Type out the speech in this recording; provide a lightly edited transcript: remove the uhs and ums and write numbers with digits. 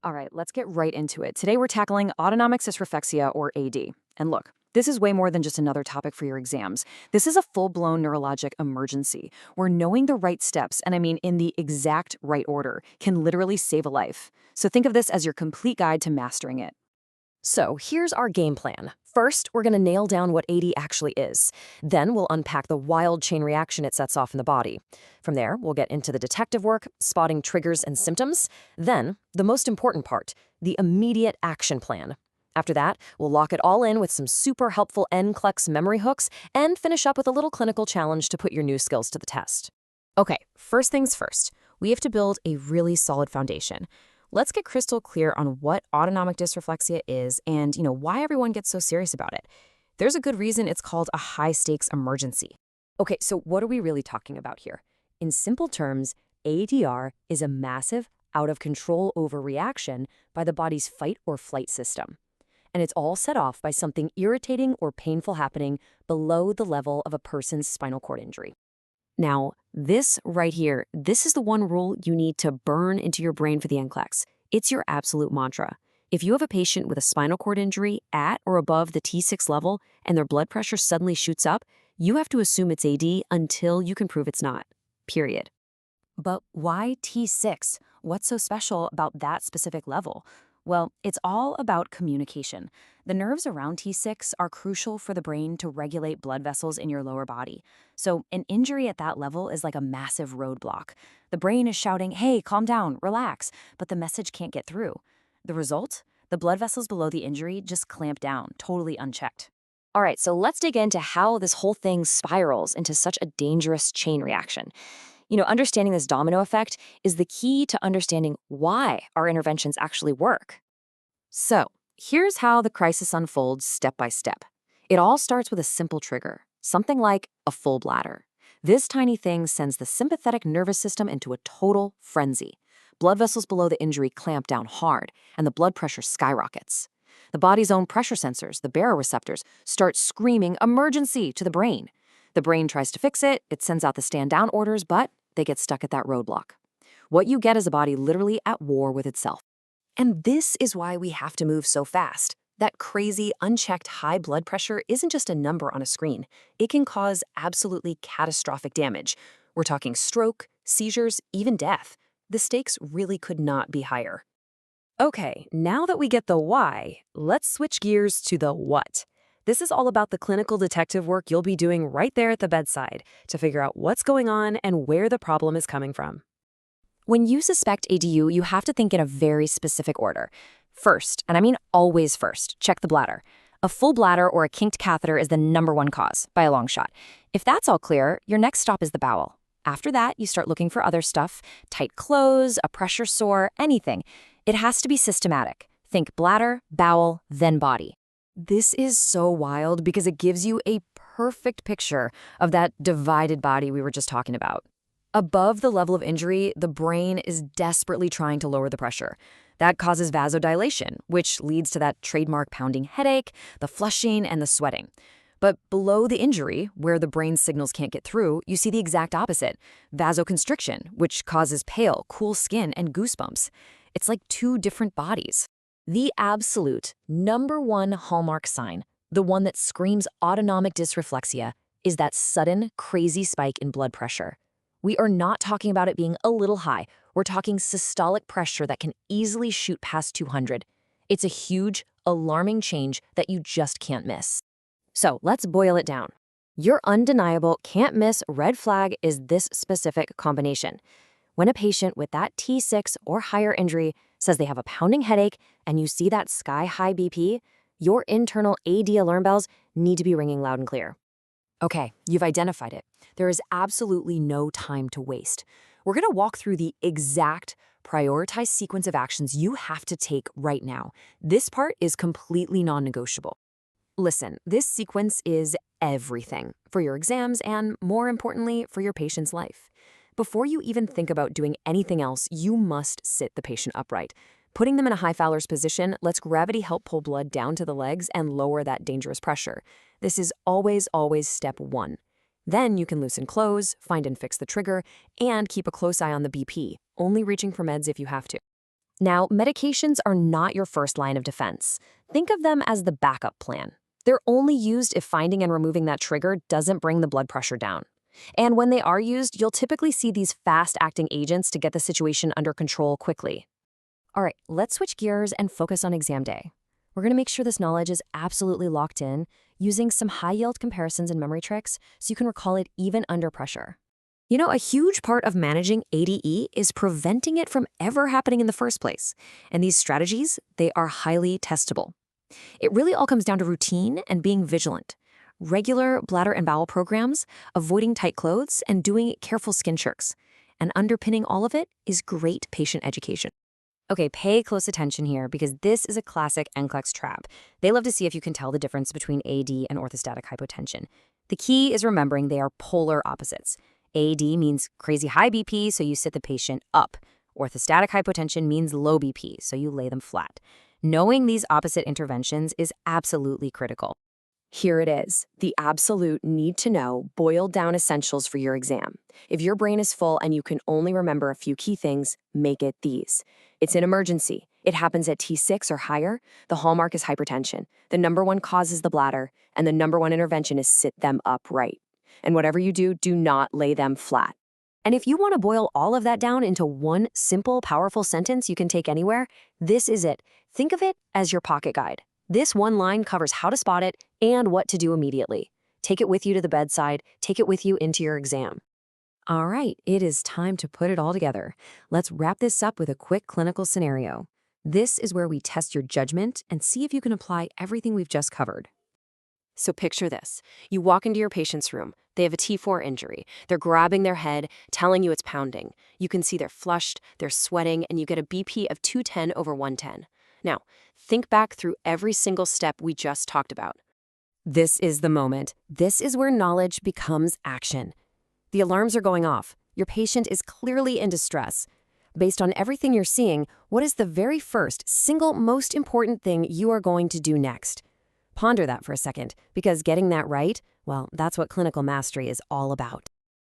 All right, let's get right into it. Today we're tackling autonomic dysreflexia, or AD. And look, this is way more than just another topic for your exams. This is a full-blown neurologic emergency where knowing the right steps, and I mean in the exact right order, can literally save a life. So think of this as your complete guide to mastering it. So here's our game plan. First, we're going to nail down what AD actually is. Then we'll unpack the wild chain reaction it sets off in the body. From there, we'll get into the detective work, spotting triggers and symptoms. Then, the most important part, the immediate action plan. After that, we'll lock it all in with some super helpful NCLEX memory hooks and finish up with a little clinical challenge to put your new skills to the test. Okay, first things first. We have to build a really solid foundation. Let's get crystal clear on what autonomic dysreflexia is and, why everyone gets so serious about it. There's a good reason it's called a high-stakes emergency. Okay, so what are we really talking about here? In simple terms, ADR is a massive, out-of-control overreaction by the body's fight or flight system. And it's all set off by something irritating or painful happening below the level of a person's spinal cord injury. Now, this right here, this is the one rule you need to burn into your brain for the NCLEX. It's your absolute mantra. If you have a patient with a spinal cord injury at or above the T6 level and their blood pressure suddenly shoots up, you have to assume it's AD until you can prove it's not. Period. But why T6? What's so special about that specific level? Well, it's all about communication. The nerves around T6 are crucial for the brain to regulate blood vessels in your lower body. So an injury at that level is like a massive roadblock. The brain is shouting, hey, calm down, relax, but the message can't get through. The result? The blood vessels below the injury just clamp down, totally unchecked. All right, so let's dig into how this whole thing spirals into such a dangerous chain reaction. Understanding this domino effect is the key to understanding why our interventions actually work. So, here's how the crisis unfolds step by step. It all starts with a simple trigger, something like a full bladder. This tiny thing sends the sympathetic nervous system into a total frenzy. Blood vessels below the injury clamp down hard, and the blood pressure skyrockets. The body's own pressure sensors, the baroreceptors, start screaming emergency to the brain. The brain tries to fix it, it sends out the stand-down orders, but they get stuck at that roadblock. What you get is a body literally at war with itself. And this is why we have to move so fast. That crazy, unchecked high blood pressure isn't just a number on a screen. It can cause absolutely catastrophic damage. We're talking stroke, seizures, even death. The stakes really could not be higher. Okay, now that we get the why, let's switch gears to the what. This is all about the clinical detective work you'll be doing right there at the bedside to figure out what's going on and where the problem is coming from. When you suspect ADU, you have to think in a very specific order. First, and I mean always first, check the bladder. A full bladder or a kinked catheter is the #1 cause, by a long shot. If that's all clear, your next stop is the bowel. After that, you start looking for other stuff, tight clothes, a pressure sore, anything. It has to be systematic. Think bladder, bowel, then body. This is so wild because it gives you a perfect picture of that divided body we were just talking about. Above the level of injury, the brain is desperately trying to lower the pressure. That causes vasodilation, which leads to that trademark pounding headache, the flushing, and the sweating. But below the injury, where the brain's signals can't get through, you see the exact opposite, vasoconstriction, which causes pale, cool skin and goosebumps. It's like two different bodies. The absolute #1 hallmark sign, the one that screams autonomic dysreflexia, is that sudden, crazy spike in blood pressure. We are not talking about it being a little high. We're talking systolic pressure that can easily shoot past 200. It's a huge, alarming change that you just can't miss. So let's boil it down. Your undeniable, can't-miss red flag is this specific combination. When a patient with that T6 or higher injury says they have a pounding headache and you see that sky-high BP, your internal AD alarm bells need to be ringing loud and clear. Okay, you've identified it. There is absolutely no time to waste. We're going to walk through the exact prioritized sequence of actions you have to take right now. This part is completely non-negotiable. Listen, this sequence is everything for your exams and, more importantly, for your patient's life. Before you even think about doing anything else, you must sit the patient upright. Putting them in a high Fowler's position lets gravity help pull blood down to the legs and lower that dangerous pressure. This is always step 1. Then you can loosen clothes, find and fix the trigger, and keep a close eye on the BP, only reaching for meds if you have to. Now, medications are not your first line of defense. Think of them as the backup plan. They're only used if finding and removing that trigger doesn't bring the blood pressure down. And when they are used, you'll typically see these fast-acting agents to get the situation under control quickly. All right, let's switch gears and focus on exam day. We're going to make sure this knowledge is absolutely locked in, using some high-yield comparisons and memory tricks so you can recall it even under pressure. You know, a huge part of managing ADE is preventing it from ever happening in the first place. And these strategies, they are highly testable. It really all comes down to routine and being vigilant. Regular bladder and bowel programs, avoiding tight clothes, and doing careful skin shirks. And underpinning all of it is great patient education. Okay, pay close attention here because this is a classic NCLEX trap. They love to see if you can tell the difference between AD and orthostatic hypotension. The key is remembering they are polar opposites. AD means crazy high BP, so you sit the patient up. Orthostatic hypotension means low BP, so you lay them flat. Knowing these opposite interventions is absolutely critical. Here it is, the absolute need-to-know, boiled-down essentials for your exam. If your brain is full and you can only remember a few key things, make it these. It's an emergency. It happens at T6 or higher. The hallmark is hypertension. The number one cause is the bladder, and the number one intervention is sit them upright. And whatever you do, do not lay them flat. And if you want to boil all of that down into one simple, powerful sentence you can take anywhere, this is it. Think of it as your pocket guide. This one line covers how to spot it and what to do immediately. Take it with you to the bedside. Take it with you into your exam. All right, it is time to put it all together. Let's wrap this up with a quick clinical scenario. This is where we test your judgment and see if you can apply everything we've just covered. So picture this. You walk into your patient's room. They have a T4 injury. They're grabbing their head, telling you it's pounding. You can see they're flushed, they're sweating, and you get a BP of 210 over 110. Now, think back through every single step we just talked about. This is the moment. This is where knowledge becomes action. The alarms are going off. Your patient is clearly in distress. Based on everything you're seeing, what is the very first, single most important thing you are going to do next? Ponder that for a second, because getting that right, well, that's what clinical mastery is all about.